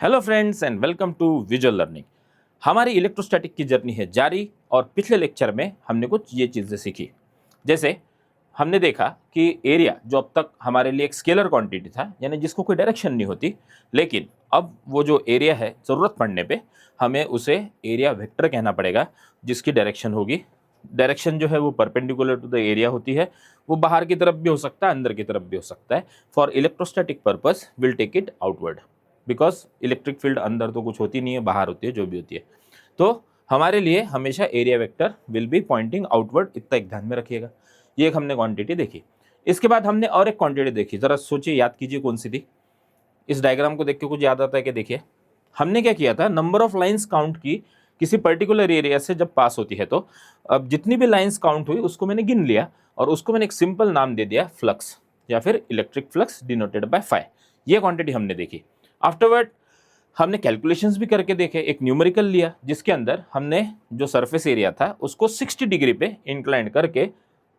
Hello friends and welcome to visual learning. हमारी electrostatic की journey है जारी और पिछले लेक्चर में हमने कुछ ये चीज़ें सीखी। जैसे हमने देखा कि एरिया जो अब तक हमारे लिए एक स्केलर क्वांटिटी था, यानी जिसको कोई डायरेक्शन नहीं होती, लेकिन अब वो जो एरिया है ज़रूरत पड़ने पे हमें उसे एरिया वेक्टर कहना पड़ेगा, जिसकी डायरेक्शन होगी। डायरेक्शन जो है वो परपेंडिकुलर टू द एरिया होती है। वो बाहर की तरफ भी हो सकता है, अंदर की तरफ भी हो सकता है। For electrostatic purpose will take it outward, because electric field अंदर तो कुछ होती नहीं है, बाहर होती है, जो भी होती है। तो हमारे लिए हमेशा area vector will be pointing outward, इतना एक ध्यान में रखिएगा। ये एक हमने क्वांटिटी देखी। इसके बाद हमने और एक क्वांटिटी देखी, जरा सोचिए, याद कीजिए कौन सी थी। इस डायग्राम को देख के कुछ याद आता है कि देखिए हमने क्या किया था, नंबर ऑफ लाइंस काउंट की किसी पर्टिकुलर एरिया से जब पास होती है, तो अब जितनी भी लाइंस काउंट हुई उसको मैंने गिन लिया और उसको मैंने एक सिंपल नाम दे दिया फ्लक्स, या फिर electric flux denoted by phi. ये क्वांटिटी हमने देखी। आफ्टरवर्ड हमने कैलकुलेशंस भी करके देखे, एक न्यूमेरिकल लिया जिसके अंदर हमने जो सरफेस एरिया था उसको 60 डिग्री पे इंक्लाइन करके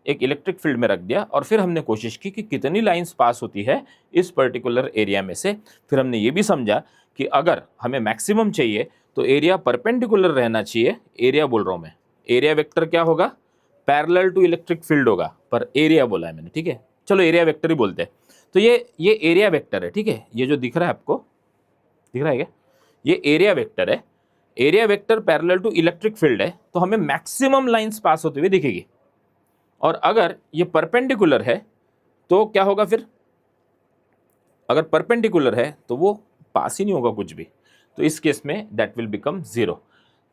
एक इलेक्ट्रिक फील्ड में रख दिया, और फिर हमने कोशिश की कि कितनी लाइंस पास होती है इस पर्टिकुलर एरिया में से। फिर हमने ये भी समझा कि अगर हमें मैक्सिमम चाहिए तो एरिया परपेंडिकुलर रहना चाहिए। एरिया बोल रहा हूँ मैं, एरिया वेक्टर क्या होगा, पैरेलल टू इलेक्ट्रिक फील्ड होगा, पर एरिया बोला है मैंने, ठीक है, चलो एरिया वेक्टर ही बोलते हैं। तो ये एरिया वेक्टर है, ठीक है, ये जो दिख रहा है आपको, दिख रहा है क्या, ये एरिया वेक्टर है। Area vector parallel to electric field है, तो हमें मैक्सिमम लाइंस पास होते हुए दिखेगी। और अगर ये परपेंडिकुलर है तो क्या होगा फिर, अगर परपेंडिकुलर है तो वो पास ही नहीं होगा कुछ भी, तो इस केस में दैट विल बिकम जीरो।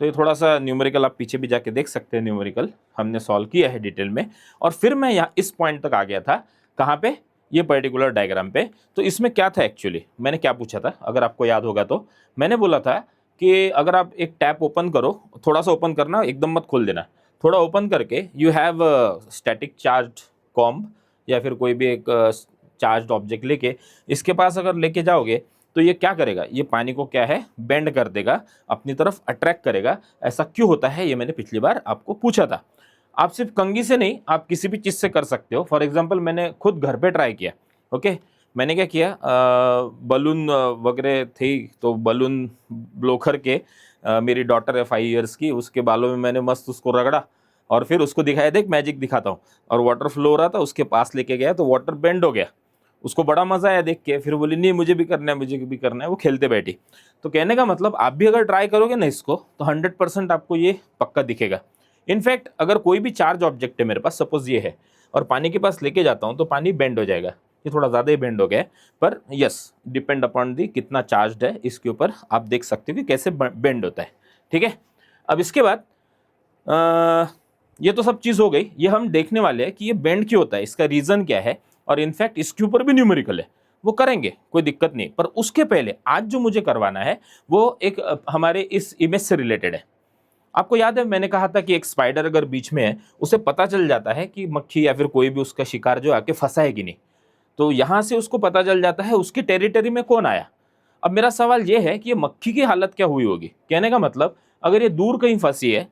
तो ये थोड़ा सा न्यूमेरिकल आप पीछे भी जाके देख सकते हैं, न्यूमेरिकल हमने सॉल्व किया है डिटेल में। और फिर मैं यहाँ इस पॉइंट तक आ गया था, कहाँ पे, ये पर्टिकुलर डायग्राम पे। तो इसमें क्या था एक्चुअली, मैंने क्या पूछा था, अगर आपको याद होगा तो मैंने बोला था कि अगर आप एक टैप ओपन करो, थोड़ा सा ओपन करना, एकदम मत खोल देना, थोड़ा ओपन करके you have static charge comb या फिर कोई भी एक चार्ज ऑब्जेक्ट लेके इसके पास अगर लेके जाओगे तो ये क्या करेगा, ये पानी को क्या है, बेंड कर देगा, अपनी तरफ अट्रैक्ट करेगा। ऐसा क्यों होता है ये मैंने पिछली बार आपको पूछा था। आप सिर्फ कंघी से नहीं, आप किसी भी चीज़ से कर सकते हो। फॉर एग्जांपल मैंने खुद घर पे ट्राई किया। ओके, मैंने क्या किया, बलून वगैरह थी तो बलून ब्लो करके, मेरी डॉटर है 5 ईयर्स की, उसके बालों में मैंने मस्त उसको रगड़ा और फिर उसको दिखाया, देख मैजिक दिखाता हूँ, और वाटर फ्लो हो रहा था, उसके पास लेके गया तो वाटर बेंड हो गया। उसको बड़ा मजा आया देख के, फिर बोली नहीं मुझे भी करना है, मुझे भी करना है, वो खेलते बैठी। तो कहने का मतलब, आप भी अगर ट्राई करोगे ना इसको, तो 100% आपको ये पक्का दिखेगा। इनफैक्ट अगर कोई भी चार्ज ऑब्जेक्ट है मेरे पास, सपोज ये है, और पानी के पास लेके जाता हूँ तो पानी बेंड हो जाएगा। ये थोड़ा ज़्यादा ही बेंड हो गया है, पर यस, डिपेंड अपॉन दी कितना चार्ज है इसके ऊपर आप देख सकते हो कि कैसे बेंड होता है। ठीक है, अब इसके बाद ये तो सब चीज़ हो गई। ये हम देखने वाले हैं कि ये बेंड क्यों होता है, इसका रीज़न क्या है, और इनफैक्ट इसके ऊपर भी न्यूमेरिकल है, वो करेंगे, कोई दिक्कत नहीं। पर उसके पहले आज जो मुझे करवाना है वो एक हमारे इस इमेज से रिलेटेड है। आपको याद है मैंने कहा था कि एक स्पाइडर अगर बीच में है, उसे पता चल जाता है कि मक्खी या फिर कोई भी उसका शिकार जो आके फंसा है कि नहीं। तो यहाँ से उसको पता चल जाता है उसकी टेरिटरी में कौन आया। अब मेरा सवाल ये है कि ये मक्खी की हालत क्या हुई होगी। कहने का मतलब, अगर ये दूर कहीं फंसी है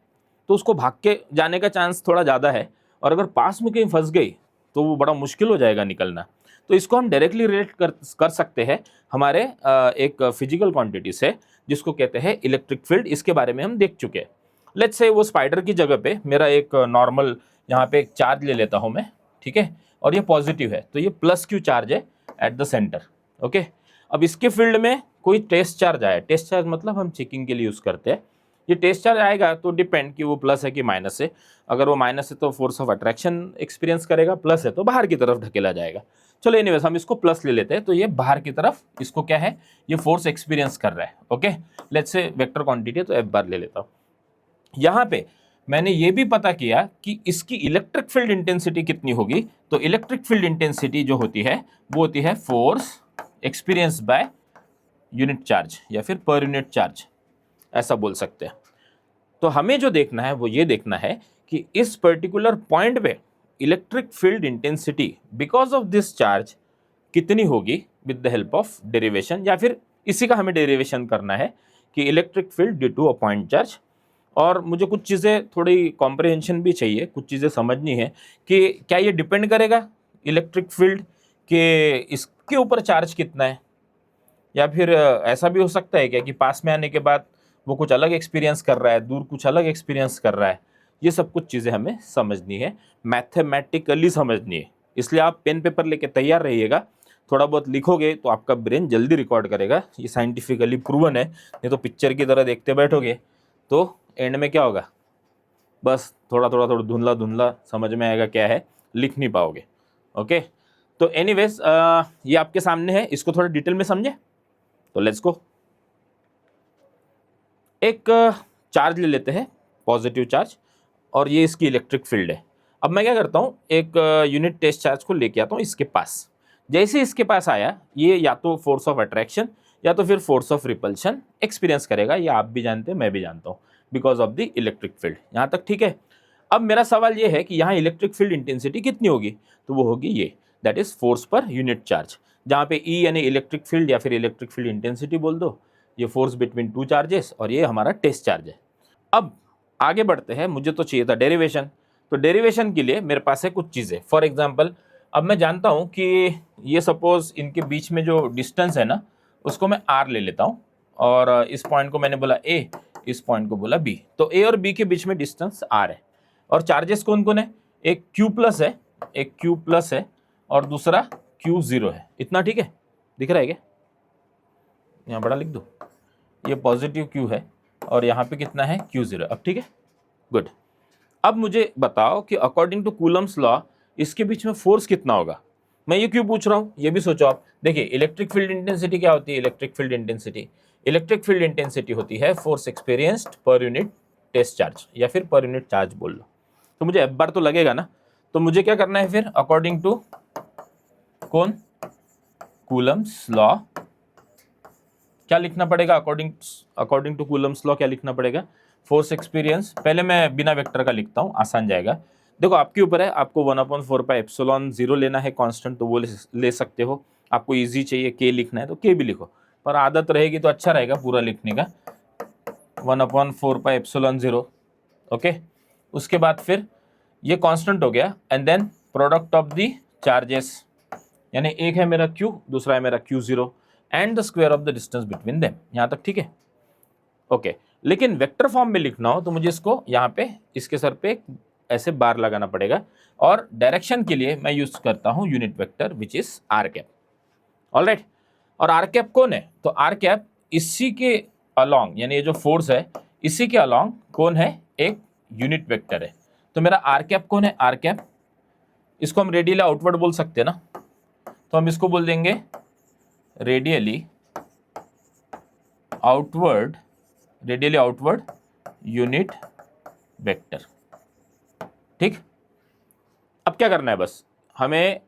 तो उसको भाग के जाने का चांस थोड़ा ज़्यादा है, और अगर पास में कहीं फंस गई तो वो बड़ा मुश्किल हो जाएगा निकलना। तो इसको हम डायरेक्टली रिलेट कर सकते हैं हमारे एक फिजिकल क्वांटिटी से, जिसको कहते हैं इलेक्ट्रिक फील्ड। इसके बारे में हम देख चुके हैं। लेट्स से वो स्पाइडर की जगह पे मेरा एक नॉर्मल यहाँ पे एक चार्ज ले लेता हूँ मैं, ठीक है, और ये पॉजिटिव है, तो ये प्लस क्यू चार्ज है एट द सेंटर। ओके, अब इसके फील्ड में कोई टेस्ट चार्ज आया, टेस्ट चार्ज मतलब हम चेकिंग के लिए यूज़ करते हैं। ये टेस्ट चार्ज आएगा तो डिपेंड कि वो प्लस है कि माइनस है। अगर वो माइनस है तो फोर्स ऑफ अट्रैक्शन एक्सपीरियंस करेगा, प्लस है तो बाहर की तरफ ढकेला जाएगा। चलो एनीवेज हम इसको प्लस ले लेते हैं, तो ये बाहर की तरफ इसको क्या है, ये फोर्स एक्सपीरियंस कर रहा है। Okay, let's say vector quantity है तो एफ बार ले लेता हूँ। यहाँ पे मैंने ये भी पता किया कि इसकी इलेक्ट्रिक फील्ड इंटेंसिटी कितनी होगी। तो इलेक्ट्रिक फील्ड इंटेंसिटी जो होती है वो होती है force experience by unit charge, या फिर पर यूनिट चार्ज, ऐसा बोल सकते हैं। तो हमें जो देखना है वो ये देखना है कि इस पर्टिकुलर पॉइंट पे electric field intensity because of this charge कितनी होगी with the help of derivation, या फिर इसी का हमें डेरिवेशन करना है कि electric field due to a point charge. और मुझे कुछ चीज़ें थोड़ी कॉम्प्रिहेंशन भी चाहिए, कुछ चीज़ें समझनी है कि क्या ये डिपेंड करेगा इलेक्ट्रिक फील्ड के इसके ऊपर चार्ज कितना है, या फिर ऐसा भी हो सकता है क्या कि पास में आने के बाद वो कुछ अलग एक्सपीरियंस कर रहा है, दूर कुछ अलग एक्सपीरियंस कर रहा है। ये सब कुछ चीज़ें हमें समझनी है, मैथमेटिकली समझनी है। इसलिए आप पेन पेपर लेके तैयार रहिएगा, थोड़ा बहुत लिखोगे तो आपका ब्रेन जल्दी रिकॉर्ड करेगा। ये साइंटिफिकली प्रूवन है। नहीं तो पिक्चर की तरह देखते बैठोगे तो एंड में क्या होगा, बस थोड़ा धुंधला धुंधला समझ में आएगा क्या है, लिख नहीं पाओगे। ओके, तो एनीवेज ये आपके सामने है, इसको थोड़ा डिटेल में समझे तो लेट्स गो। एक चार्ज ले लेते हैं, पॉजिटिव चार्ज, और ये इसकी इलेक्ट्रिक फील्ड है। अब मैं क्या करता हूँ, एक यूनिट टेस्ट चार्ज को लेके आता हूँ इसके पास। जैसे इसके पास आया, ये या तो फोर्स ऑफ अट्रैक्शन या तो फिर फोर्स ऑफ रिपल्शन एक्सपीरियंस करेगा। ये आप भी जानते हैं, मैं भी जानता हूँ, because of the electric field. यहाँ तक ठीक है। अब मेरा सवाल ये है कि यहाँ इलेक्ट्रिक फील्ड इंटेंसिटी कितनी होगी, तो वो होगी ये, that is force per unit charge, जहाँ पे ई यानी इलेक्ट्रिक फील्ड या फिर इलेक्ट्रिक फील्ड इंटेंसिटी बोल दो, ये फोर्स बिटवीन टू चार्जेस, और ये हमारा टेस्ट चार्ज है। अब आगे बढ़ते हैं, मुझे तो चाहिए था डेरिवेशन। तो डेरिवेशन के लिए मेरे पास है कुछ चीज़ें। फॉर एग्जांपल, अब मैं जानता हूँ कि ये सपोज इनके बीच में जो डिस्टेंस है ना, उसको मैं r ले लेता हूँ, और इस पॉइंट को मैंने बोला a, इस पॉइंट को बोला b। तो a और b के बीच में डिस्टेंस r है, और चार्जेस कौन कौन है, एक q प्लस है, एक q प्लस है, और दूसरा q0 है। इतना ठीक है, दिख रहा है क्या, यहाँ बड़ा लिख दो, ये पॉजिटिव q है और यहाँ पे कितना है q0। अब ठीक है, गुड। अब मुझे बताओ कि अकॉर्डिंग टू कूलम्स लॉ इसके बीच में फोर्स कितना होगा। मैं ये क्यों पूछ रहा हूँ, ये भी सोचो आप। देखिए, इलेक्ट्रिक फील्ड इंटेंसिटी क्या होती है, इलेक्ट्रिक फील्ड इंटेंसिटी होती है force experienced per unit test charge, या फिर पर यूनिट चार्ज बोल लो। तो मुझे एक बार तो लगेगा ना, तो मुझे क्या करना है फिर, अकॉर्डिंग टू कौन, कूलम्स लॉ, क्या लिखना पड़ेगा, अकॉर्डिंग टू कूलम्स लॉ क्या लिखना पड़ेगा, फोर्स एक्सपीरियंस। पहले मैं बिना वेक्टर का लिखता हूँ, आसान जाएगा। देखो, आपके ऊपर है, आपको 1/4πε0 लेना है कांस्टेंट, तो वो ले सकते हो। आपको इजी चाहिए के लिखना है तो के भी लिखो, पर आदत रहेगी तो अच्छा रहेगा पूरा लिखने का, 1/4πε0। ओके, उसके बाद फिर ये कांस्टेंट हो गया, and then product of the charges, यानी एक है मेरा q, दूसरा है मेरा q0, and the square of the distance between them. यहाँ तक ठीक है, ओके। लेकिन वेक्टर फॉर्म में लिखना हो तो मुझे इसको यहाँ पे इसके सर पे ऐसे बार लगाना पड़ेगा, और डायरेक्शन के लिए मैं यूज करता हूँ unit vector which is r cap. Alright, और आर कैप कौन है, तो आर कैप इसी के अलॉन्ग, यानी ये जो फोर्स है इसी के अलॉन्ग कौन है, एक यूनिट वेक्टर है। तो मेरा आर कैप कौन है, आर कैप, इसको हम रेडियली आउटवर्ड बोल सकते हैं ना, तो हम इसको बोल देंगे रेडियली आउटवर्ड यूनिट वेक्टर। ठीक, अब क्या करना है, बस हमें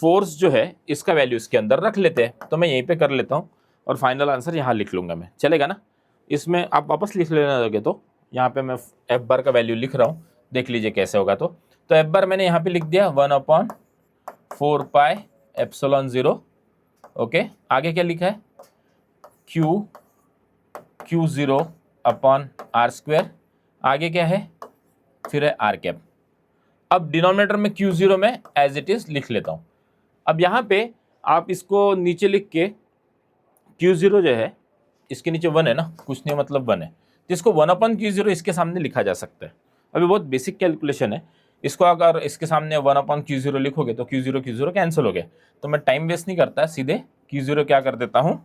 फोर्स जो है इसका वैल्यू इसके अंदर रख लेते हैं। तो मैं यहीं पे कर लेता हूँ और फाइनल आंसर यहाँ लिख लूँगा मैं, चलेगा ना। इसमें आप वापस लिख लेना लगे तो यहाँ पे मैं एफ बार का वैल्यू लिख रहा हूँ, देख लीजिए कैसे होगा। तो एफ बार मैंने यहाँ पे लिख दिया 1/4πε0। ओके, आगे क्या लिखा है, q0 अपॉन आर स्क्वायर, आगे क्या है, फिर है आर कैप। अब डिनोमिनेटर में q0 में एज इट इज लिख लेता हूँ। अब यहाँ पे आप इसको नीचे लिख के, q0 जो है इसके नीचे 1 है ना, कुछ नहीं मतलब 1 है, तो इसको 1/q0 इसके सामने लिखा जा सकता है। अभी बहुत बेसिक कैलकुलेशन है, इसको अगर इसके सामने 1/q0 लिखोगे तो q0 कैंसिल हो गया। तो मैं टाइम वेस्ट नहीं करता, सीधे q0 क्या कर देता हूँ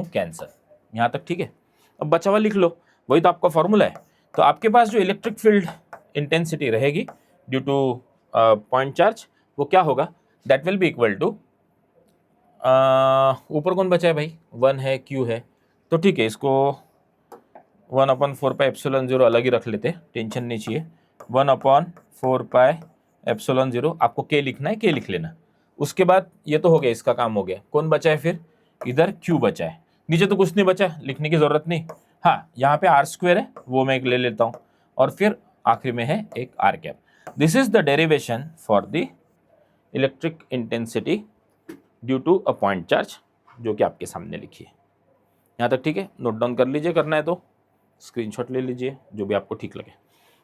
कैंसिल। यहाँ तक ठीक है। अब बचा हुआ लिख लो, वही तो आपका फॉर्मूला है। तो आपके पास जो इलेक्ट्रिक फील्ड इंटेंसिटी रहेगी ड्यू टू पॉइंट चार्ज, वो क्या होगा, that will be equal to, ऊपर कौन बचा है भाई, 1 है, q है, तो ठीक है, इसको 1/4πε0 अलग ही रख लेते, टेंशन नहीं चाहिए। 1/4πε0, आपको k लिखना है, k लिख लेना। उसके बाद ये तो हो गया, इसका काम हो गया। कौन बचा है फिर, इधर q बचा है, नीचे तो कुछ नहीं बचा, लिखने की जरूरत नहीं। हाँ, यहाँ पे आर स्क्वायर है, वो मैं एक ले लेता हूँ, और फिर आखिरी में है एक r cap. This is the derivation for the electric intensity due to a point charge, जो कि आपके सामने लिखी है। यहाँ तक ठीक है, नोट डाउन कर लीजिए, करना है तो स्क्रीनशॉट ले लीजिए, जो भी आपको ठीक लगे।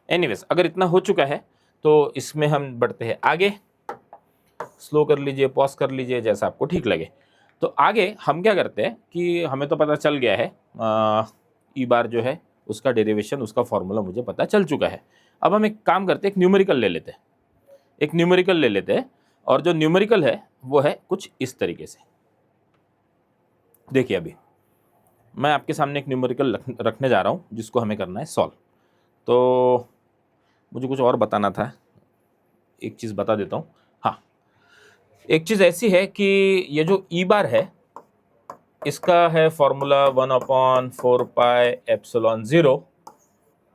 एनीवेज, अगर इतना हो चुका है तो इसमें हम बढ़ते हैं आगे। स्लो कर लीजिए, पॉज कर लीजिए, जैसा आपको ठीक लगे। तो आगे हम क्या करते हैं कि हमें तो पता चल गया है ई बार जो है उसका डेरिवेशन, उसका फॉर्मूला मुझे पता चल चुका है। अब हम एक काम करते हैं, एक न्यूमेरिकल ले लेते हैं, एक न्यूमेरिकल ले लेते हैं। और जो न्यूमेरिकल है वो है कुछ इस तरीके से। देखिए अभी मैं आपके सामने एक न्यूमेरिकल रखने जा रहा हूँ जिसको हमें करना है सॉल्व। तो मुझे कुछ और बताना था, एक चीज़ बता देता हूँ। हाँ, एक चीज़ ऐसी है कि ये जो ई बार है इसका है फॉर्मूला 1/4πε0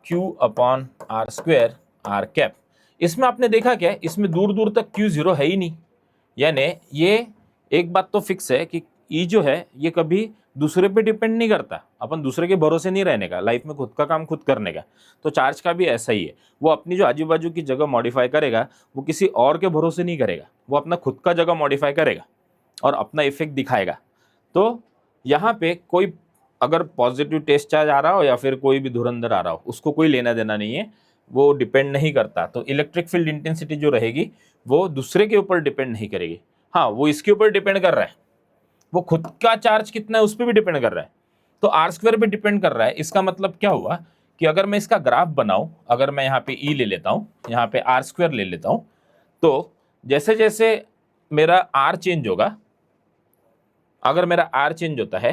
Q/r² r कैप। इसमें आपने देखा क्या, इसमें दूर दूर तक Q0 है ही नहीं। यानी ये एक बात तो फिक्स है कि ई जो है ये कभी दूसरे पे डिपेंड नहीं करता। अपन दूसरे के भरोसे नहीं रहने का, लाइफ में खुद का काम खुद करने का। तो चार्ज का भी ऐसा ही है, वो अपनी जो आजू बाजू की जगह मॉडिफाई करेगा, वो किसी और के भरोसे नहीं करेगा, वो अपना खुद का जगह मॉडिफाई करेगा और अपना इफेक्ट दिखाएगा। तो यहाँ पे कोई अगर पॉजिटिव टेस्ट चार्ज आ रहा हो या फिर कोई भी धुरंधर आ रहा हो, उसको कोई लेना देना नहीं है, वो डिपेंड नहीं करता। तो इलेक्ट्रिक फील्ड इंटेंसिटी जो रहेगी वो दूसरे के ऊपर डिपेंड नहीं करेगी। हाँ, वो इसके ऊपर डिपेंड कर रहा है, वो खुद का चार्ज कितना है उस पर भी डिपेंड कर रहा है। तो r² पे डिपेंड कर रहा है। इसका मतलब क्या हुआ कि अगर मैं इसका ग्राफ बनाऊं, अगर मैं यहाँ पे E ले लेता हूं, यहाँ पे r² ले लेता हूं, तो जैसे जैसे मेरा r चेंज होगा, अगर मेरा r चेंज होता है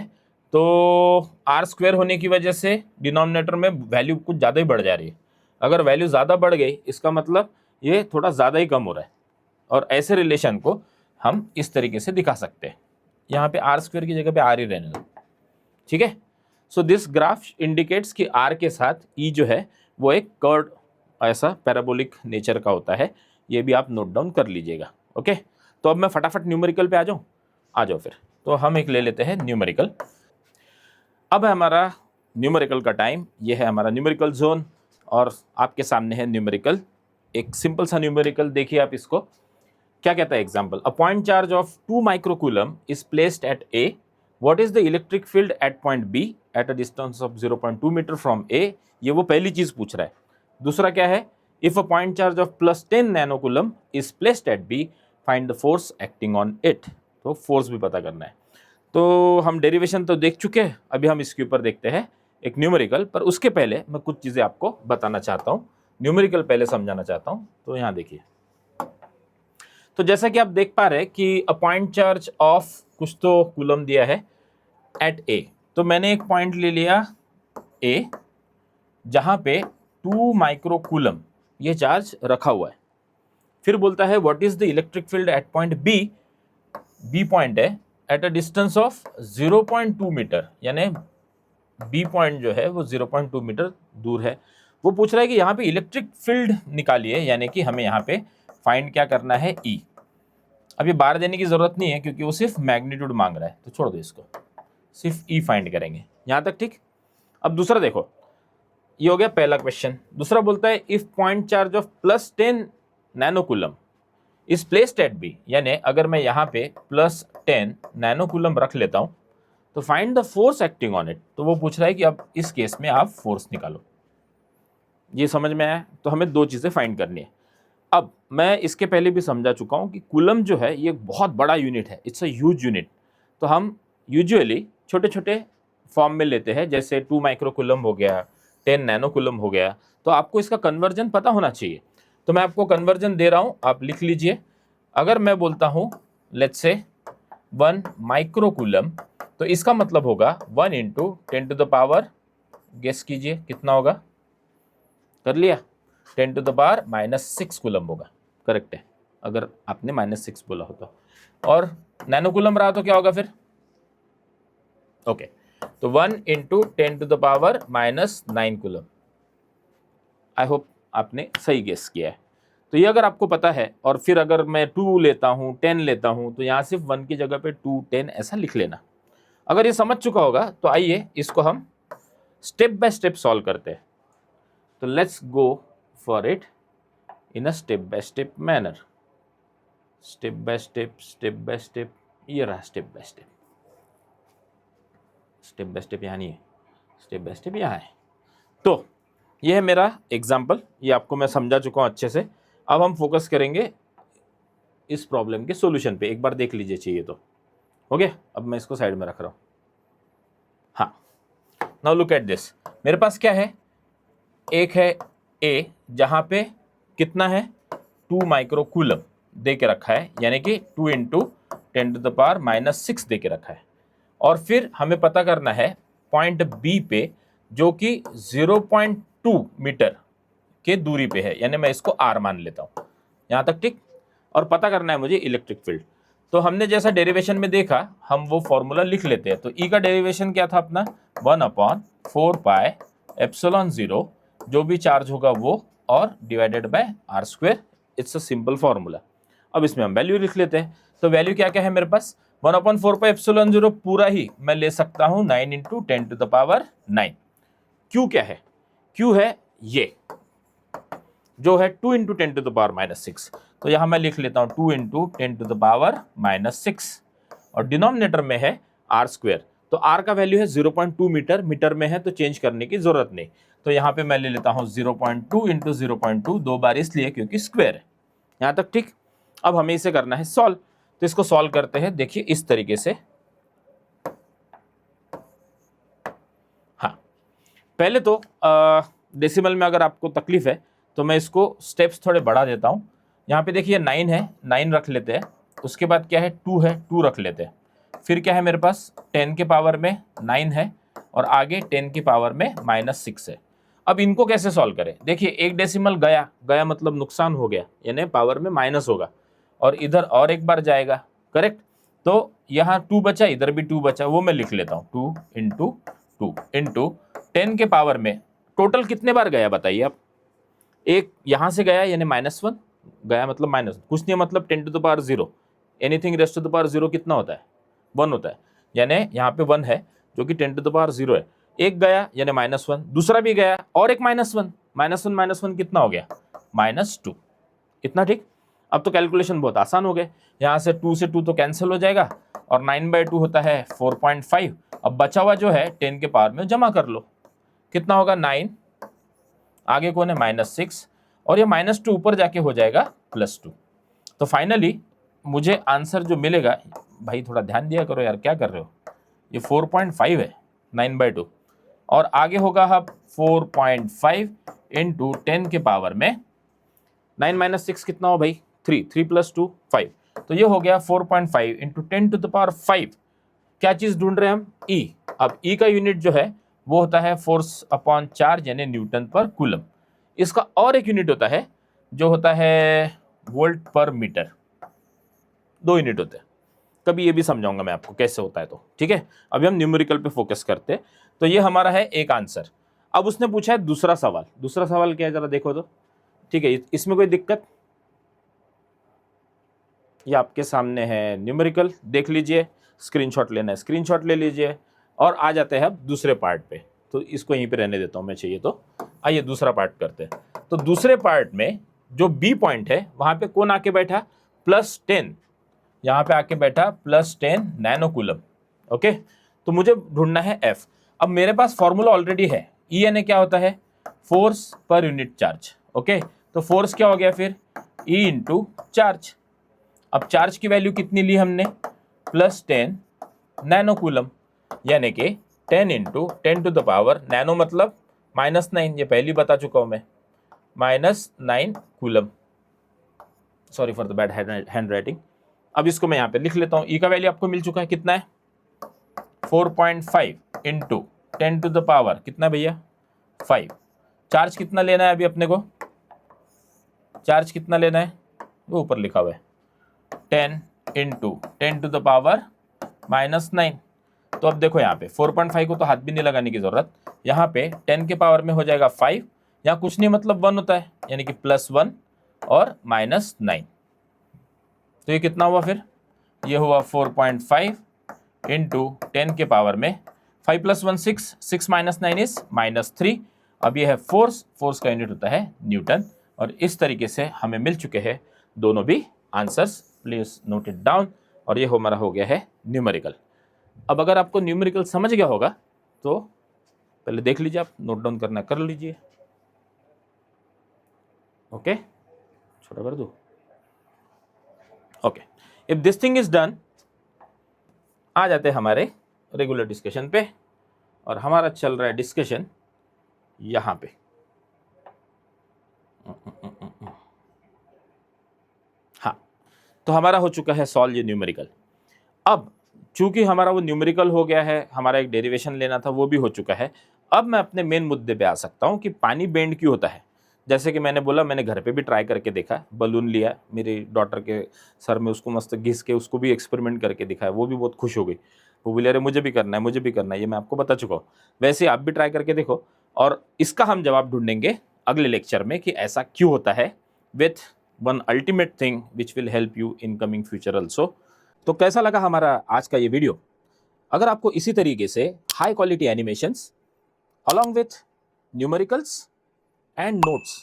तो r² होने की वजह से डिनोमिनेटर में वैल्यू कुछ ज़्यादा ही बढ़ जा रही है। अगर वैल्यू ज़्यादा बढ़ गई इसका मतलब ये थोड़ा ज़्यादा ही कम हो रहा है। और ऐसे रिलेशन को हम इस तरीके से दिखा सकते हैं। यहाँ पे r² की जगह पे r ही रहने दो, ठीक है। सो दिस ग्राफ इंडिकेट्स कि r के साथ e जो है वो एक कर्व, ऐसा पैराबोलिक नेचर का होता है। ये भी आप नोट डाउन कर लीजिएगा। ओके, तो अब मैं फटाफट न्यूमेरिकल पे आ जाओ फिर। तो हम एक ले लेते हैं न्यूमेरिकल। अब है हमारा न्यूमेरिकल का टाइम, ये है हमारा न्यूमेरिकल जोन और आपके सामने है न्यूमेरिकल, एक सिंपल सा न्यूमेरिकल। देखिए आप इसको क्या कहता है example. A point charge of 2 microcoulomb is placed at A, what is the electric field at point B at a distance of 0.2 metre from A. ये वो पहली चीज पूछ रहा है। दूसरा क्या है, if a point charge of +10 nanocoulomb is placed at B, find the force acting on it. तो फोर्स भी पता करना है। तो हम डेरिवेशन तो देख चुके हैं, अभी हम इसके ऊपर देखते हैं एक न्यूमेरिकल। पर उसके पहले मैं कुछ चीज़ें आपको बताना चाहता हूँ, न्यूमेरिकल पहले समझाना चाहता हूँ। तो यहाँ देखिए, तो जैसा कि आप देख पा रहे हैं कि अ पॉइंट चार्ज ऑफ कुछ तो कूलम दिया है एट ए। तो मैंने एक पॉइंट ले लिया ए जहाँ पे 2 माइक्रो कूलम ये चार्ज रखा हुआ है। फिर बोलता है what is the electric field at point B, B point है, at a distance of 0.2 metre, यानी बी पॉइंट जो है वो 0.2 मीटर दूर है। वो पूछ रहा है कि यहाँ पे इलेक्ट्रिक फील्ड निकालिए, यानी कि हमें यहाँ पे फाइंड क्या करना है, ई। अब ये बार देने की जरूरत नहीं है क्योंकि वो सिर्फ मैग्नीट्यूड मांग रहा है, तो छोड़ दो इसको, सिर्फ ई फाइंड करेंगे यहाँ तक, ठीक। अब दूसरा देखो, ये हो गया पहला क्वेश्चन। दूसरा बोलता है if point charge of +10 nanocoulomb is placed at B, यानी अगर मैं यहाँ पे +10 नैनोकूलम रख लेता हूँ तो find the force acting on it. तो वो पूछ रहा है कि अब इस केस में आप फोर्स निकालो। ये समझ में आया? तो हमें दो चीज़ें फाइंड करनी है। अब मैं इसके पहले भी समझा चुका हूँ कि कूलम जो है ये बहुत बड़ा यूनिट है, इट्स अ ह्यूज यूनिट। तो हम यूजुअली छोटे छोटे फॉर्म में लेते हैं, जैसे 2 माइक्रो कूलम हो गया, 10 नैनो कूलम हो गया। तो आपको इसका कन्वर्जन पता होना चाहिए। तो मैं आपको कन्वर्जन दे रहा हूँ, आप लिख लीजिए। अगर मैं बोलता हूँ लेट्स से 1 माइक्रो कूलम, तो इसका मतलब होगा 1 × 10⁻, गेस कीजिए कितना होगा, कर लिया, 10⁻⁻6 कूलम होगा। करेक्ट है, अगर आपने -6 बोला होता। और नैनो कूलम रहा तो क्या होगा फिर, ओके। तो 1 × 10⁻⁻9 कूलम। आई होप आपने सही गेस किया है। तो ये अगर आपको पता है, और फिर अगर मैं 2 लेता हूँ, 10 लेता हूँ, तो यहाँ सिर्फ 1 की जगह पे 2, 10 ऐसा लिख लेना। अगर ये समझ चुका होगा तो आइए इसको हम स्टेप बाय स्टेप सॉल्व करते हैं। तो let's go for it in a step by step manner. Step by step, ये रहा step by step. Step by step यहाँ नहीं है, स्टेप बाय स्टेप यहाँ है। तो ये है मेरा एग्जाम्पल, ये आपको मैं समझा चुका हूँ अच्छे से। अब हम फोकस करेंगे इस प्रॉब्लम के सॉल्यूशन पे, एक बार देख लीजिए चाहिए तो। हो गया, अब मैं इसको साइड में रख रहा हूँ। हाँ, नाउ लुक एट दिस, मेरे पास क्या है, एक है ए जहाँ पे कितना है 2 माइक्रो कूलम दे के रखा है, यानी कि 2 इंटू 10⁻⁻6 दे के रखा है। और फिर हमें पता करना है पॉइंट बी पे जो कि 0.2 मीटर के दूरी पे है, यानी मैं इसको आर मान लेता हूँ यहाँ तक, ठीक। और पता करना है मुझे इलेक्ट्रिक फील्ड। तो हमने जैसा डेरिवेशन में देखा, हम वो फॉर्मूला लिख लेते हैं। तो ई का डेरिवेशन क्या था अपना, 1/4πε0, जो भी चार्ज होगा वो, और divided by r square. It's a simple formula. अब इसमें हम वैल्यू लिख लेते हैं। तो वैल्यू क्या क्या है मेरे पास, 1/4πε0 पूरा ही मैं ले सकता हूं 9 इंटू 10⁹। क्यू क्या है, क्यू है ये जो है 2 इंटू 10⁻⁻6। तो यहां मैं लिख लेता हूं 2 इंटू 10⁻⁻6, और डिनोमिनेटर में है आर स्क्वायर। तो आर का वैल्यू है 0.2 मीटर, मीटर में है तो चेंज करने की जरूरत नहीं। तो यहां पे मैं ले लेता हूं 0.2 इंटू 0.2, 2 बार इसलिए क्योंकि स्क्वायर है। यहां तक ठीक। अब हमें इसे करना है सॉल्व। तो इसको सॉल्व करते हैं, देखिए इस तरीके से। हाँ, पहले तो डेसिमल में अगर आपको तकलीफ है तो मैं इसको स्टेप्स थोड़े बढ़ा देता हूँ। यहाँ पे देखिए 9 है, 9 रख लेते हैं। उसके बाद क्या है, 2 है, 2 रख लेते हैं। फिर क्या है मेरे पास, 10 के पावर में 9 है, और आगे 10 के पावर में -6 है। अब इनको कैसे सॉल्व करें, देखिए एक डेसिमल गया, गया मतलब नुकसान हो गया, यानी पावर में माइनस होगा, और इधर और एक बार जाएगा, करेक्ट। तो यहाँ 2 बचा, इधर भी 2 बचा, वो मैं लिख लेता हूँ 2 इंटू 2 इंटू 10 के पावर में टोटल कितने बार गया बताइए आप, एक यहां से गया यानी -1 गया, मतलब माइनस कुछ नहीं, मतलब 10⁻0, anything raised to the power 0 कितना होता है, 1 होता है। यानी यहाँ पे 1 है जो कि 10⁻0 है। एक गया यानी -1, दूसरा भी गया और एक -1, -1 कितना हो गया, -2, इतना ठीक। अब तो कैलकुलेशन बहुत आसान हो गए, यहाँ से 2 से 2 तो कैंसिल हो जाएगा, और 9/2 होता है 4.5। अब बचा हुआ जो है 10 के पावर में जमा कर लो, कितना होगा 9, आगे कौन है -6, और ये -2 ऊपर जाके हो जाएगा +2। तो फाइनली मुझे आंसर जो मिलेगा, भाई थोड़ा ध्यान दिया करो यार, क्या कर रहे हो, ये 4.5 है 9/2, और आगे होगा अब 4.5 इंटू 10 के पावर में 9 - 6 कितना हो भाई, 3, 3 + 2 5। तो ये हो गया 4.5 इंटू 10⁵। क्या चीज ढूंढ रहे हैं हम, ई। अब ई का यूनिट जो है वो होता है फोर्स अपॉन चार्ज, यानी न्यूटन पर कूलम। इसका और एक यूनिट होता है जो होता है वोल्ट पर मीटर, 2 यूनिट होते हैं। कभी ये भी समझाऊंगा मैं आपको कैसे होता है, तो ठीक है। अभी हम न्यूमेरिकल पे फोकस करते हैं। तो ये हमारा है एक आंसर। अब उसने पूछा है दूसरा सवाल, दूसरा सवाल क्या है जरा देखो तो, ठीक है। इसमें कोई दिक्कत, ये आपके सामने है न्यूमेरिकल, देख लीजिए, स्क्रीनशॉट लेना है स्क्रीनशॉट ले लीजिए, और आ जाते हैं अब दूसरे पार्ट पे। तो इसको यहीं पे रहने देता हूं मैं, चाहिए तो। आइए दूसरा पार्ट करते हैं। तो दूसरे पार्ट में जो बी पॉइंट है वहां पे कौन आके बैठा, +10, यहाँ पे आके बैठा +10 नैनो कूलम। ओके, तो मुझे ढूंढना है एफ। अब मेरे पास फॉर्मूला ऑलरेडी है, ई यानी क्या होता है, force per unit charge. Okay, तो फोर्स क्या हो गया फिर, ई इंटू चार्ज। अब चार्ज की वैल्यू कितनी ली हमने, +10 नैनो कूलम, यानी कि 10 इंटू 10⁻, नैनो मतलब -9, ये पहले बता चुका हूं मैं, -9 coulomb. Sorry for the bad hand writing. अब इसको मैं यहाँ पे लिख लेता हूँ। ई का वैल्यू आपको मिल चुका है, कितना है 4.5 इंटू 10⁻, कितना भैया 5। चार्ज कितना लेना है अभी अपने को, चार्ज कितना लेना है, वो ऊपर लिखा हुआ है 10 इंटू 10⁻⁻9। तो अब देखो यहाँ पे 4.5 को तो हाथ भी नहीं लगाने की जरूरत, यहाँ पे 10 के पावर में हो जाएगा 5, यहाँ कुछ नहीं मतलब 1 होता है, यानी कि +1 और -9। तो ये कितना हुआ फिर, ये हुआ 4.5 इंटू 10 के पावर में 5 + 1 6, 6 - 9 इज -3। अब ये है फोर्स, फोर्स का यूनिट होता है न्यूटन। और इस तरीके से हमें मिल चुके हैं दोनों भी answers, please note it down. और ये हमारा हो गया है न्यूमेरिकल। अब अगर आपको न्यूमेरिकल समझ गया होगा तो पहले देख लीजिए, आप नोट डाउन करना कर लीजिए। ओके, छोटा कर दूं, okay. If this thing is done, आ जाते हैं हमारे रेगुलर डिस्कशन पे, और हमारा चल रहा है डिस्कशन यहाँ पे। हाँ, तो हमारा हो चुका है सॉल्व ये न्यूमेरिकल। अब चूंकि हमारा वो न्यूमेरिकल हो गया है, हमारा एक डेरिवेशन लेना था वो भी हो चुका है, अब मैं अपने मेन मुद्दे पे आ सकता हूँ कि पानी बेंड क्यों होता है। जैसे कि मैंने बोला, मैंने घर पे भी ट्राई करके देखा, बलून लिया मेरी डॉटर के सर में, उसको मस्त घिस के उसको भी एक्सपेरिमेंट करके दिखाया, वो भी बहुत खुश हो गई। वो बोले अरे मुझे भी करना है, मुझे भी करना है, ये मैं आपको बता चुका हूँ। वैसे आप भी ट्राई करके देखो, और इसका हम जवाब ढूंढेंगे अगले लेक्चर में कि ऐसा क्यों होता है, with one ultimate thing which will help you in coming future also. तो कैसा लगा हमारा आज का ये वीडियो? अगर आपको इसी तरीके से high quality animations along with numericals and notes,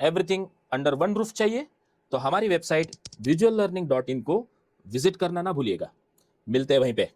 everything under one roof चाहिए, तो हमारी वेबसाइट visuallearning.in को विजिट करना ना भूलिएगा। मिलते हैं वहीं पे।